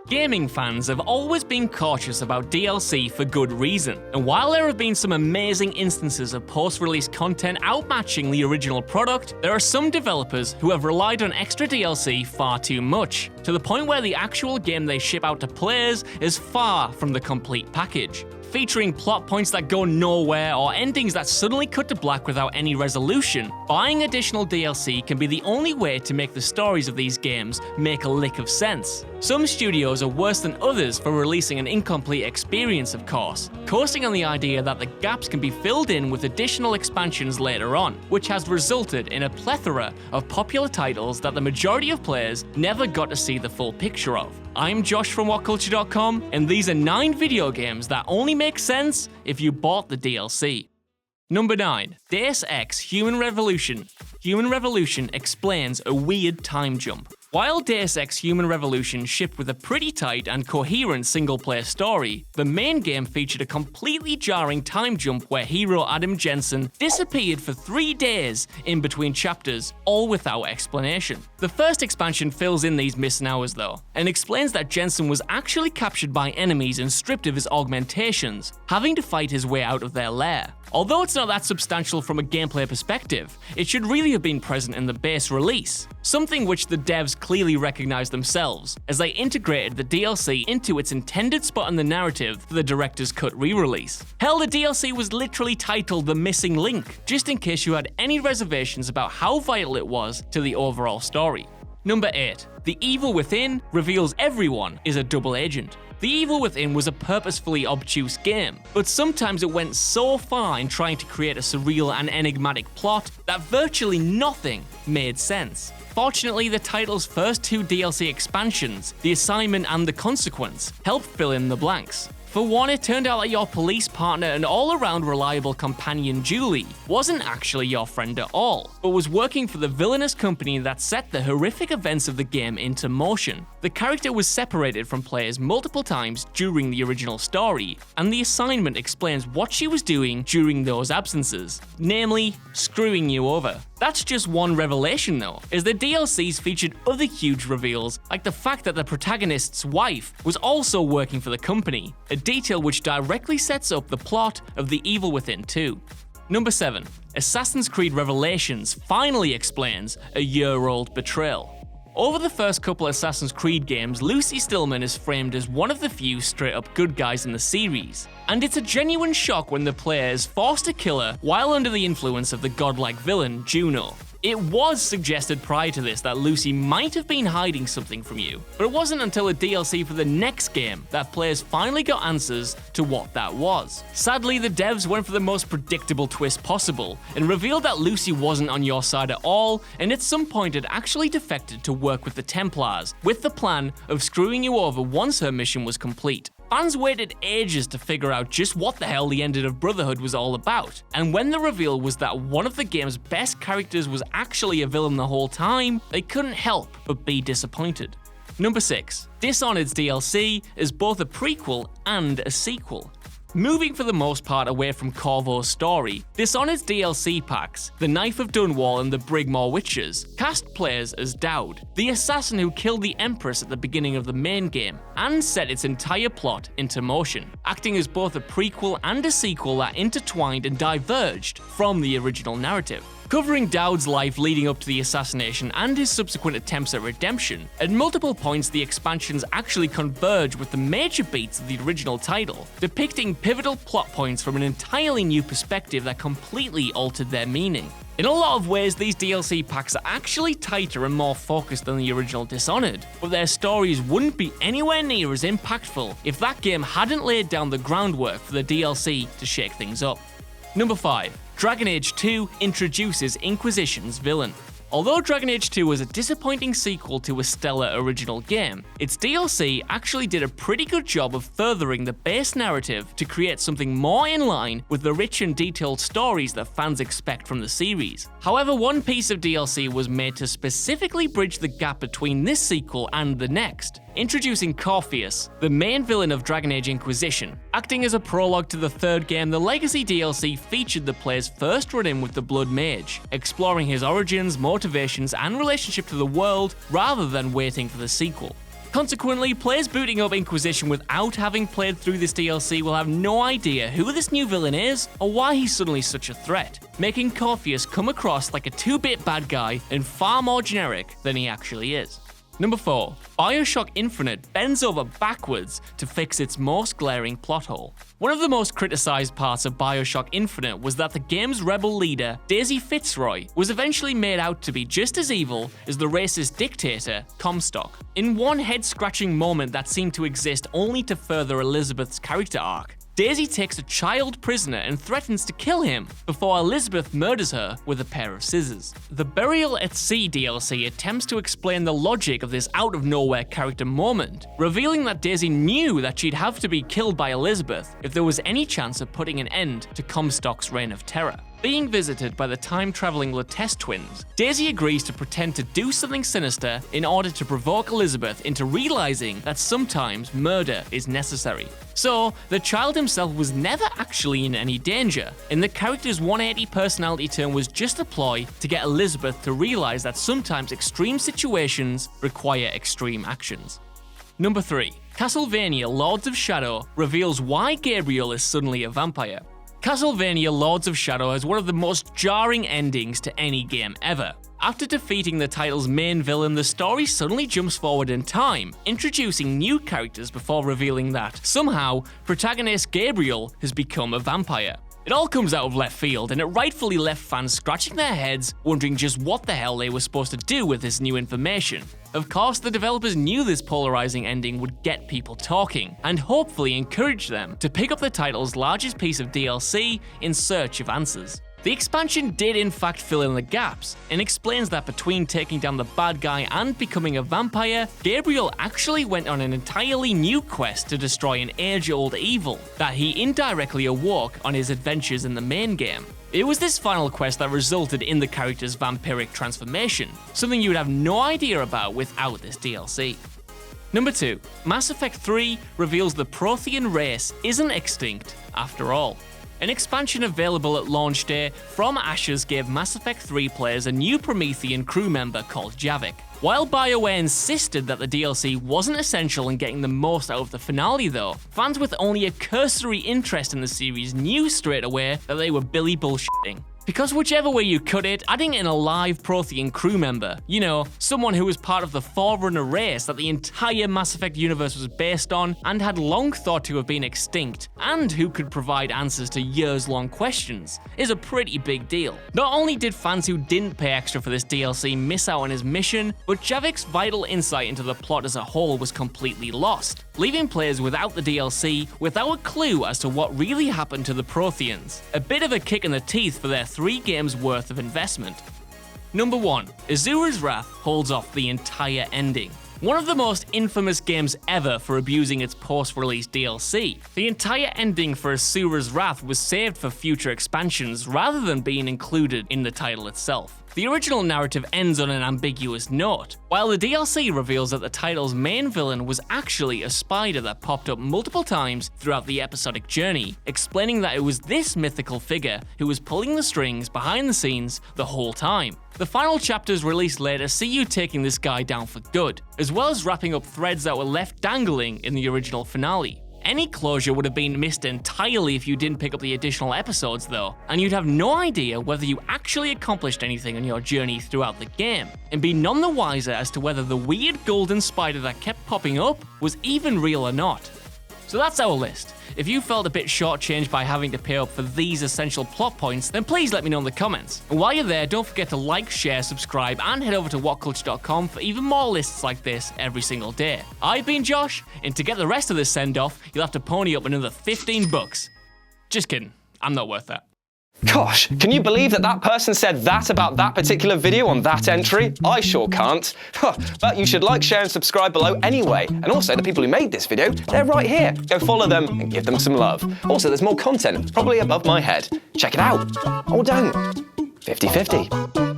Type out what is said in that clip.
Gaming fans have always been cautious about DLC for good reason, and while there have been some amazing instances of post-release content outmatching the original product, there are some developers who have relied on extra DLC far too much, to the point where the actual game they ship out to players is far from the complete package. Featuring plot points that go nowhere or endings that suddenly cut to black without any resolution, buying additional DLC can be the only way to make the stories of these games make a lick of sense. Some studios are worse than others for releasing an incomplete experience, of course, coasting on the idea that the gaps can be filled in with additional expansions later on, which has resulted in a plethora of popular titles that the majority of players never got to see the full picture of. I'm Josh from WhatCulture.com, and these are 9 video games that only make sense if you bought the DLC. Number 9. Deus Ex Human Revolution. Human Revolution explains a weird time jump. While Deus Ex Human Revolution shipped with a pretty tight and coherent single-player story, the main game featured a completely jarring time jump where hero Adam Jensen disappeared for 3 days in between chapters, all without explanation. The first expansion fills in these missing hours though, and explains that Jensen was actually captured by enemies and stripped of his augmentations, having to fight his way out of their lair. Although it's not that substantial from a gameplay perspective, it should really have been present in the base release, something which the devs clearly recognized themselves, as they integrated the DLC into its intended spot in the narrative for the director's cut re-release. Hell, the DLC was literally titled The Missing Link, just in case you had any reservations about how vital it was to the overall story. Number 8. The Evil Within reveals everyone is a double agent. The Evil Within was a purposefully obtuse game, but sometimes it went so far in trying to create a surreal and enigmatic plot that virtually nothing made sense. Fortunately, the title's first 2 DLC expansions, The Assignment and The Consequence, helped fill in the blanks. For one, it turned out that your police partner and all-around reliable companion Julie wasn't actually your friend at all, but was working for the villainous company that set the horrific events of the game into motion. The character was separated from players multiple times during the original story, and the assignment explains what she was doing during those absences, namely, screwing you over. That's just one revelation though, as the DLCs featured other huge reveals, like the fact that the protagonist's wife was also working for the company, a detail which directly sets up the plot of The Evil Within 2. Number 7. Assassin's Creed Revelations finally explains a year-old betrayal. Over the first couple Assassin's Creed games, Lucy Stillman is framed as one of the few straight-up good guys in the series, and it's a genuine shock when the player is forced to kill her while under the influence of the godlike villain, Juno. It was suggested prior to this that Lucy might have been hiding something from you, but it wasn't until a DLC for the next game that players finally got answers to what that was. Sadly, the devs went for the most predictable twist possible, and revealed that Lucy wasn't on your side at all, and at some point had actually defected to work with the Templars, with the plan of screwing you over once her mission was complete. Fans waited ages to figure out just what the hell the ending of Brotherhood was all about, and when the reveal was that one of the game's best characters was actually a villain the whole time, they couldn't help but be disappointed. Number 6. Dishonored's DLC is both a prequel and a sequel. Moving for the most part away from Corvo's story, Dishonored's DLC packs, The Knife of Dunwall and the Brigmore Witches, cast players as Dowd, the assassin who killed the Empress at the beginning of the main game, and set its entire plot into motion, acting as both a prequel and a sequel that intertwined and diverged from the original narrative. Covering Dowd's life leading up to the assassination and his subsequent attempts at redemption, at multiple points the expansions actually converge with the major beats of the original title, depicting pivotal plot points from an entirely new perspective that completely altered their meaning. In a lot of ways, these DLC packs are actually tighter and more focused than the original Dishonored, but their stories wouldn't be anywhere near as impactful if that game hadn't laid down the groundwork for the DLC to shake things up. Number 5. Dragon Age 2 introduces Inquisition's villain. Although Dragon Age 2 was a disappointing sequel to a stellar original game, its DLC actually did a pretty good job of furthering the base narrative to create something more in line with the rich and detailed stories that fans expect from the series. However, one piece of DLC was made to specifically bridge the gap between this sequel and the next, introducing Corpheus, the main villain of Dragon Age Inquisition. Acting as a prologue to the third game, the Legacy DLC featured the player's first run-in with the Blood Mage, exploring his origins, motivations, and relationship to the world rather than waiting for the sequel. Consequently, players booting up Inquisition without having played through this DLC will have no idea who this new villain is or why he's suddenly such a threat, making Corpheus come across like a 2-bit bad guy and far more generic than he actually is. Number 4. Bioshock Infinite bends over backwards to fix its most glaring plot hole. One of the most criticized parts of Bioshock Infinite was that the game's rebel leader, Daisy Fitzroy, was eventually made out to be just as evil as the racist dictator, Comstock. In one head-scratching moment that seemed to exist only to further Elizabeth's character arc, Daisy takes a child prisoner and threatens to kill him before Elizabeth murders her with a pair of scissors. The Burial at Sea DLC attempts to explain the logic of this out-of-nowhere character moment, revealing that Daisy knew that she'd have to be killed by Elizabeth if there was any chance of putting an end to Comstock's reign of terror. Being visited by the time-traveling Latesse twins, Daisy agrees to pretend to do something sinister in order to provoke Elizabeth into realizing that sometimes murder is necessary. So, the child himself was never actually in any danger, and the character's 180 personality turn was just a ploy to get Elizabeth to realize that sometimes extreme situations require extreme actions. Number 3. Castlevania Lords of Shadow reveals why Gabriel is suddenly a vampire. Castlevania Lords of Shadow has one of the most jarring endings to any game ever. After defeating the title's main villain, the story suddenly jumps forward in time, introducing new characters before revealing that, somehow, protagonist Gabriel has become a vampire. It all comes out of left field, and it rightfully left fans scratching their heads, wondering just what the hell they were supposed to do with this new information. Of course, the developers knew this polarizing ending would get people talking, and hopefully encourage them to pick up the title's largest piece of DLC in search of answers. The expansion did in fact fill in the gaps, and explains that between taking down the bad guy and becoming a vampire, Gabriel actually went on an entirely new quest to destroy an age-old evil that he indirectly awoke on his adventures in the main game. It was this final quest that resulted in the character's vampiric transformation, something you would have no idea about without this DLC. Number 2. Mass Effect 3 reveals the Prothean race isn't extinct after all. An expansion available at launch day, From Ashes gave Mass Effect 3 players a new Promethean crew member called Javik. While BioWare insisted that the DLC wasn't essential in getting the most out of the finale though, fans with only a cursory interest in the series knew straight away that they were Billy bullshitting. Because whichever way you cut it, adding in a live Prothean crew member, you know, someone who was part of the Forerunner race that the entire Mass Effect universe was based on and had long thought to have been extinct, and who could provide answers to years-long questions, is a pretty big deal. Not only did fans who didn't pay extra for this DLC miss out on his mission, but Javik's vital insight into the plot as a whole was completely lost, leaving players without the DLC without a clue as to what really happened to the Protheans. A bit of a kick in the teeth for their 3 games worth of investment. Number 1. AZURA'S Wrath holds off the entire ending. One of the most infamous games ever for abusing its post-release DLC. The entire ending for AZURA'S Wrath was saved for future expansions rather than being included in the title itself. The original narrative ends on an ambiguous note, while the DLC reveals that the title's main villain was actually a spider that popped up multiple times throughout the episodic journey, explaining that it was this mythical figure who was pulling the strings behind the scenes the whole time. The final chapters released later see you taking this guy down for good, as well as wrapping up threads that were left dangling in the original finale. Any closure would have been missed entirely if you didn't pick up the additional episodes though, and you'd have no idea whether you actually accomplished anything on your journey throughout the game, and be none the wiser as to whether the weird golden spider that kept popping up was even real or not. So that's our list. If you felt a bit shortchanged by having to pay up for these essential plot points, then please let me know in the comments. And while you're there, don't forget to like, share, subscribe, and head over to whatculture.com for even more lists like this every single day. I've been Josh, and to get the rest of this send-off, you'll have to pony up another 15 bucks. Just kidding, I'm not worth that. Gosh, can you believe that that person said that about that particular video on that entry? I sure can't. But you should like, share and subscribe below anyway. And also, the people who made this video, they're right here. Go follow them and give them some love. Also, there's more content, probably above my head. Check it out. Or don't. 50-50.